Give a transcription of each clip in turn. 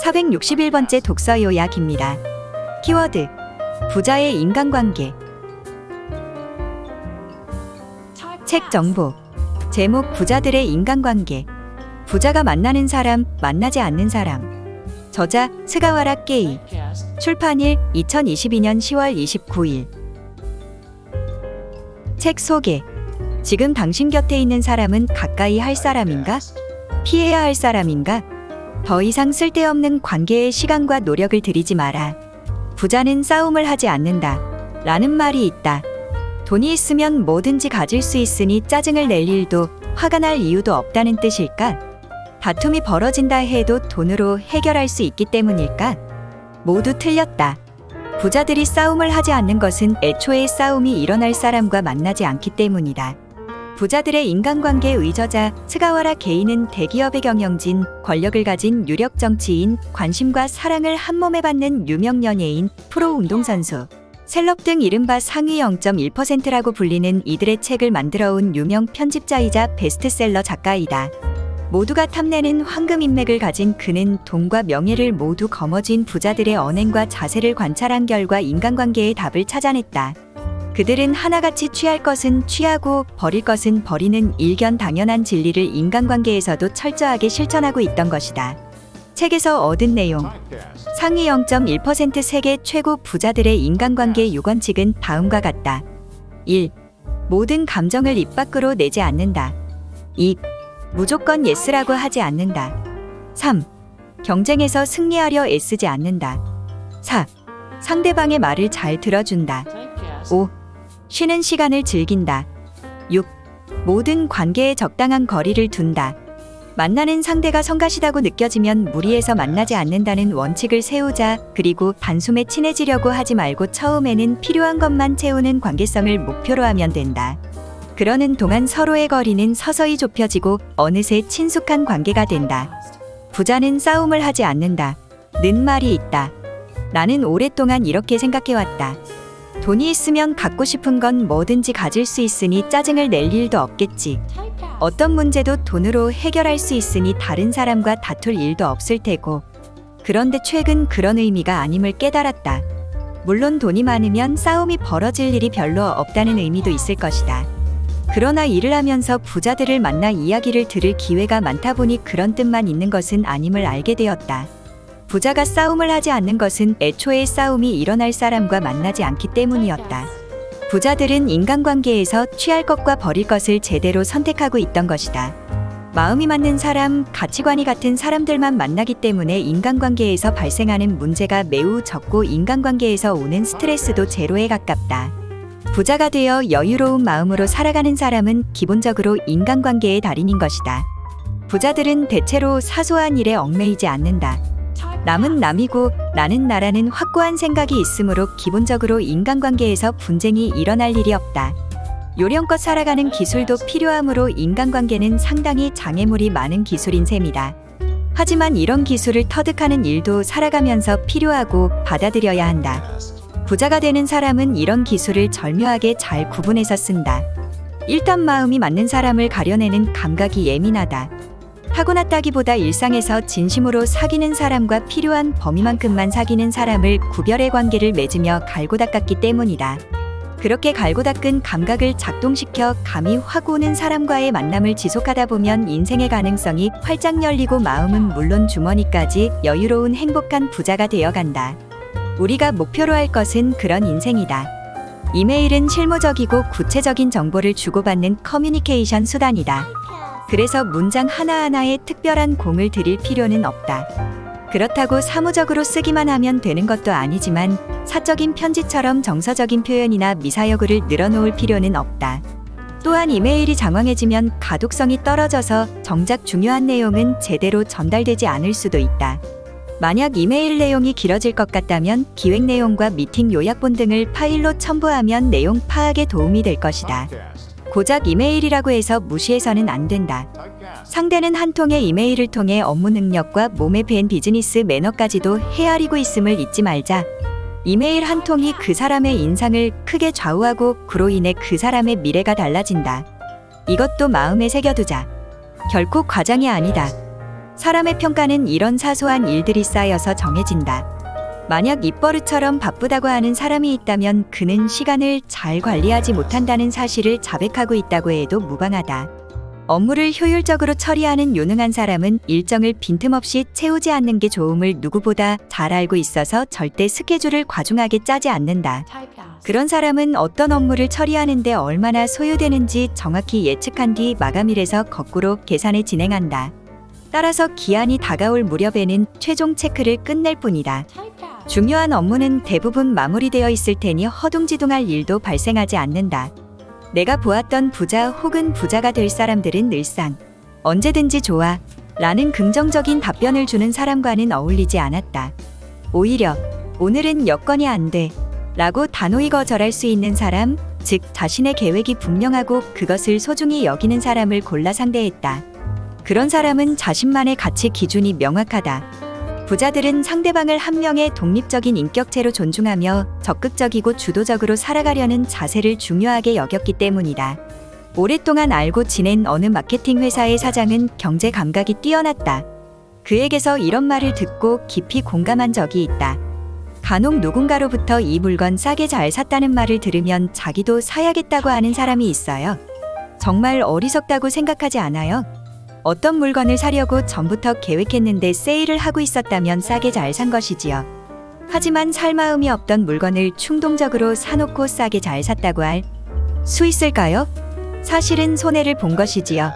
461번째 독서 요약입니다. 키워드: 부자의 인간관계. 책 정보. 제목: 부자들의 인간관계. 부자가 만나는 사람, 만나지 않는 사람. 저자: 스가와라 게이. 출판일: 2022년 10월 29일. 책 소개. 지금 당신 곁에 있는 사람은 가까이 할 사람인가? 피해야 할 사람인가? 더 이상 쓸데없는 관계에 시간과 노력을 들이지 마라. 부자는 싸움을 하지 않는다. 라는 말이 있다. 돈이 있으면 뭐든지 가질 수 있으니 짜증을 낼 일도, 화가 날 이유도 없다는 뜻일까? 다툼이 벌어진다 해도 돈으로 해결할 수 있기 때문일까? 모두 틀렸다. 부자들이 싸움을 하지 않는 것은 애초에 싸움이 일어날 사람과 만나지 않기 때문이다. 부자들의 인간관계 의저자 스가와라 게이는 대기업의 경영진, 권력을 가진 유력 정치인, 관심과 사랑을 한몸에 받는 유명 연예인, 프로 운동선수, 셀럽 등 이른바 상위 0.1%라고 불리는 이들의 책을 만들어온 유명 편집자이자 베스트셀러 작가이다. 모두가 탐내는 황금 인맥을 가진 그는 돈과 명예를 모두 거머쥔 부자들의 언행과 자세를 관찰한 결과 인간관계의 답을 찾아냈다. 그들은 하나같이 취할 것은 취하고 버릴 것은 버리는 일견당연한 진리를 인간관계에서도 철저하게 실천하고 있던 것이다. 책에서 얻은 내용. 상위 0.1% 세계 최고 부자들의 인간관계 6원칙은 다음과 같다. 1. 모든 감정을 입 밖으로 내지 않는다. 2. 무조건 예스라고 하지 않는다. 3. 경쟁에서 승리하려 애쓰지 않는다. 4. 상대방의 말을 잘 들어준다. 5. 쉬는 시간을 즐긴다. 6. 모든 관계에 적당한 거리를 둔다. 만나는 상대가 성가시다고 느껴지면 무리해서 만나지 않는다는 원칙을 세우자. 그리고 단숨에 친해지려고 하지 말고 처음에는 필요한 것만 채우는 관계성을 목표로 하면 된다. 그러는 동안 서로의 거리는 서서히 좁혀지고 어느새 친숙한 관계가 된다. 부자는 싸움을 하지 않는다. 는 말이 있다. 나는 오랫동안 이렇게 생각해왔다. 돈이 있으면 갖고 싶은 건 뭐든지 가질 수 있으니 짜증을 낼 일도 없겠지. 어떤 문제도 돈으로 해결할 수 있으니 다른 사람과 다툴 일도 없을 테고. 그런데 최근 그런 의미가 아님을 깨달았다. 물론 돈이 많으면 싸움이 벌어질 일이 별로 없다는 의미도 있을 것이다. 그러나 일을 하면서 부자들을 만나 이야기를 들을 기회가 많다 보니 그런 뜻만 있는 것은 아님을 알게 되었다. 부자가 싸움을 하지 않는 것은 애초에 싸움이 일어날 사람과 만나지 않기 때문이었다. 부자들은 인간관계에서 취할 것과 버릴 것을 제대로 선택하고 있던 것이다. 마음이 맞는 사람, 가치관이 같은 사람들만 만나기 때문에 인간관계에서 발생하는 문제가 매우 적고 인간관계에서 오는 스트레스도 제로에 가깝다. 부자가 되어 여유로운 마음으로 살아가는 사람은 기본적으로 인간관계의 달인인 것이다. 부자들은 대체로 사소한 일에 얽매이지 않는다. 남은 남이고 나는 나라는 확고한 생각이 있으므로 기본적으로 인간관계에서 분쟁이 일어날 일이 없다. 요령껏 살아가는 기술도 필요하므로 인간관계는 상당히 장애물이 많은 기술인 셈이다. 하지만 이런 기술을 터득하는 일도 살아가면서 필요하고 받아들여야 한다. 부자가 되는 사람은 이런 기술을 절묘하게 잘 구분해서 쓴다. 일단 마음이 맞는 사람을 가려내는 감각이 예민하다. 타고났다기보다 일상에서 진심으로 사귀는 사람과 필요한 범위만큼만 사귀는 사람을 구별의 관계를 맺으며 갈고 닦았기 때문이다. 그렇게 갈고 닦은 감각을 작동시켜 감이 확 오는 사람과의 만남을 지속하다 보면 인생의 가능성이 활짝 열리고 마음은 물론 주머니까지 여유로운 행복한 부자가 되어간다. 우리가 목표로 할 것은 그런 인생이다. 이메일은 실무적이고 구체적인 정보를 주고받는 커뮤니케이션 수단이다. 그래서 문장 하나하나에 특별한 공을 들일 필요는 없다. 그렇다고 사무적으로 쓰기만 하면 되는 것도 아니지만 사적인 편지처럼 정서적인 표현이나 미사여구를 늘어놓을 필요는 없다. 또한 이메일이 장황해지면 가독성이 떨어져서 정작 중요한 내용은 제대로 전달되지 않을 수도 있다. 만약 이메일 내용이 길어질 것 같다면 기획 내용과 미팅 요약본 등을 파일로 첨부하면 내용 파악에 도움이 될 것이다. 고작 이메일이라고 해서 무시해서는 안 된다. 상대는 한 통의 이메일을 통해 업무 능력과 몸에 밴 비즈니스 매너까지도 헤아리고 있음을 잊지 말자. 이메일 한 통이 그 사람의 인상을 크게 좌우하고 그로 인해 그 사람의 미래가 달라진다. 이것도 마음에 새겨두자. 결코 과장이 아니다. 사람의 평가는 이런 사소한 일들이 쌓여서 정해진다. 만약 입버릇처럼 바쁘다고 하는 사람이 있다면 그는 시간을 잘 관리하지 못한다는 사실을 자백하고 있다고 해도 무방하다. 업무를 효율적으로 처리하는 유능한 사람은 일정을 빈틈없이 채우지 않는 게 좋음을 누구보다 잘 알고 있어서 절대 스케줄을 과중하게 짜지 않는다. 그런 사람은 어떤 업무를 처리하는데 얼마나 소요되는지 정확히 예측한 뒤 마감일에서 거꾸로 계산을 진행한다. 따라서 기한이 다가올 무렵에는 최종 체크를 끝낼 뿐이다. 중요한 업무는 대부분 마무리되어 있을 테니 허둥지둥할 일도 발생하지 않는다. 내가 보았던 부자 혹은 부자가 될 사람들은 늘상 언제든지 좋아 라는 긍정적인 답변을 주는 사람과는 어울리지 않았다. 오히려 오늘은 여건이 안 돼 라고 단호히 거절할 수 있는 사람, 즉 자신의 계획이 분명하고 그것을 소중히 여기는 사람을 골라 상대했다. 그런 사람은 자신만의 가치 기준이 명확하다. 부자들은 상대방을 한 명의 독립적인 인격체로 존중하며 적극적이고 주도적으로 살아가려는 자세를 중요하게 여겼기 때문이다. 오랫동안 알고 지낸 어느 마케팅 회사의 사장은 경제 감각이 뛰어났다. 그에게서 이런 말을 듣고 깊이 공감한 적이 있다. 간혹 누군가로부터 이 물건 싸게 잘 샀다는 말을 들으면 자기도 사야겠다고 하는 사람이 있어요. 정말 어리석다고 생각하지 않아요? 어떤 물건을 사려고 전부터 계획했는데 세일을 하고 있었다면 싸게 잘 산 것이지요. 하지만 살 마음이 없던 물건을 충동적으로 사놓고 싸게 잘 샀다고 할 수 있을까요? 사실은 손해를 본 것이지요.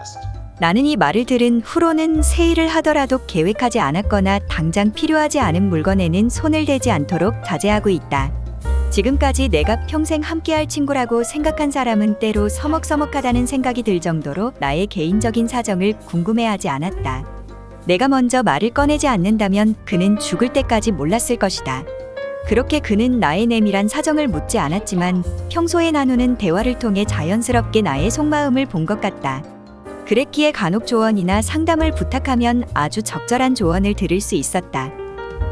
나는 이 말을 들은 후로는 세일을 하더라도 계획하지 않았거나 당장 필요하지 않은 물건에는 손을 대지 않도록 자제하고 있다. 지금까지 내가 평생 함께할 친구라고 생각한 사람은 때로 서먹서먹하다는 생각이 들 정도로 나의 개인적인 사정을 궁금해하지 않았다. 내가 먼저 말을 꺼내지 않는다면 그는 죽을 때까지 몰랐을 것이다. 그렇게 그는 나의 내밀한 사정을 묻지 않았지만 평소에 나누는 대화를 통해 자연스럽게 나의 속마음을 본 것 같다. 그랬기에 간혹 조언이나 상담을 부탁하면 아주 적절한 조언을 들을 수 있었다.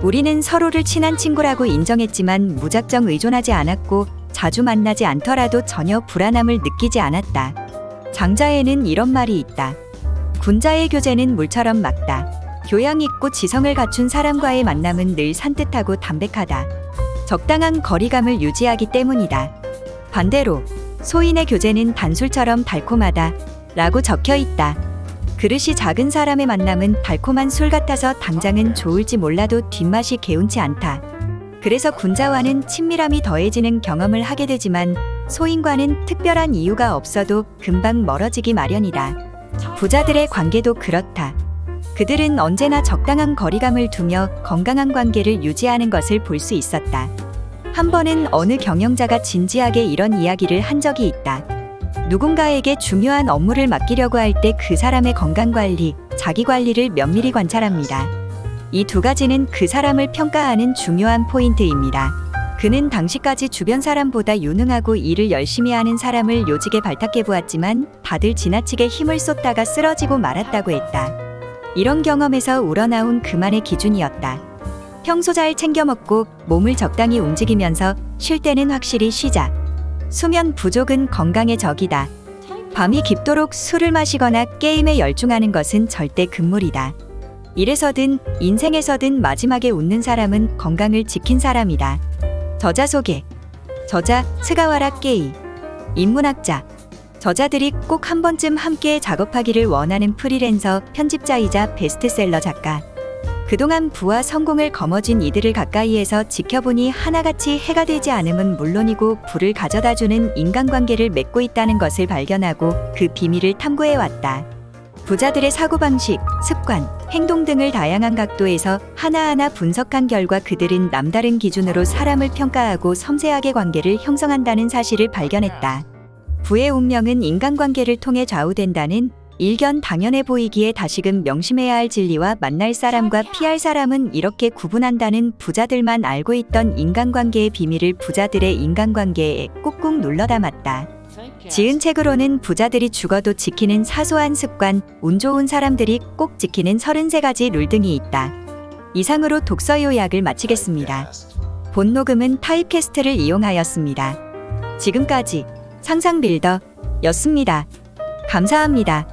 우리는 서로를 친한 친구라고 인정했지만 무작정 의존하지 않았고 자주 만나지 않더라도 전혀 불안함을 느끼지 않았다. 장자에는 이런 말이 있다. 군자의 교제는 물처럼 맑다. 교양 있고 지성을 갖춘 사람과의 만남은 늘 산뜻하고 담백하다. 적당한 거리감을 유지하기 때문이다. 반대로 소인의 교제는 단술처럼 달콤하다 라고 적혀 있다. 그릇이 작은 사람의 만남은 달콤한 술 같아서 당장은 좋을지 몰라도 뒷맛이 개운치 않다. 그래서 군자와는 친밀함이 더해지는 경험을 하게 되지만 소인과는 특별한 이유가 없어도 금방 멀어지기 마련이다. 부자들의 관계도 그렇다. 그들은 언제나 적당한 거리감을 두며 건강한 관계를 유지하는 것을 볼 수 있었다. 한 번은 어느 경영자가 진지하게 이런 이야기를 한 적이 있다. 누군가에게 중요한 업무를 맡기려고 할 때 그 사람의 건강관리, 자기관리를 면밀히 관찰합니다. 이 두 가지는 그 사람을 평가하는 중요한 포인트입니다. 그는 당시까지 주변 사람보다 유능하고 일을 열심히 하는 사람을 요직에 발탁해 보았지만 다들 지나치게 힘을 쏟다가 쓰러지고 말았다고 했다. 이런 경험에서 우러나온 그만의 기준이었다. 평소 잘 챙겨 먹고 몸을 적당히 움직이면서 쉴 때는 확실히 쉬자. 수면 부족은 건강의 적이다. 밤이 깊도록 술을 마시거나 게임에 열중하는 것은 절대 금물이다. 일에서든 인생에서든 마지막에 웃는 사람은 건강을 지킨 사람이다. 저자 소개. 저자 스가와라 게이. 인문학자. 저자들이 꼭 한 번쯤 함께 작업하기를 원하는 프리랜서 편집자이자 베스트셀러 작가. 그동안 부와 성공을 거머쥔 이들을 가까이에서 지켜보니 하나같이 해가 되지 않음은 물론이고 부를 가져다주는 인간관계를 맺고 있다는 것을 발견하고 그 비밀을 탐구해왔다. 부자들의 사고방식, 습관, 행동 등을 다양한 각도에서 하나하나 분석한 결과 그들은 남다른 기준으로 사람을 평가하고 섬세하게 관계를 형성한다는 사실을 발견했다. 부의 운명은 인간관계를 통해 좌우된다는 일견 당연해 보이기에 다시금 명심해야 할 진리와 만날 사람과 피할 사람은 이렇게 구분한다는 부자들만 알고 있던 인간관계의 비밀을 부자들의 인간관계에 꾹꾹 눌러 담았다. 지은 책으로는 부자들이 죽어도 지키는 사소한 습관, 운 좋은 사람들이 꼭 지키는 33가지 룰 등이 있다. 이상으로 독서 요약을 마치겠습니다. 본 녹음은 타입캐스트를 이용하였습니다. 지금까지 상상빌더였습니다. 감사합니다.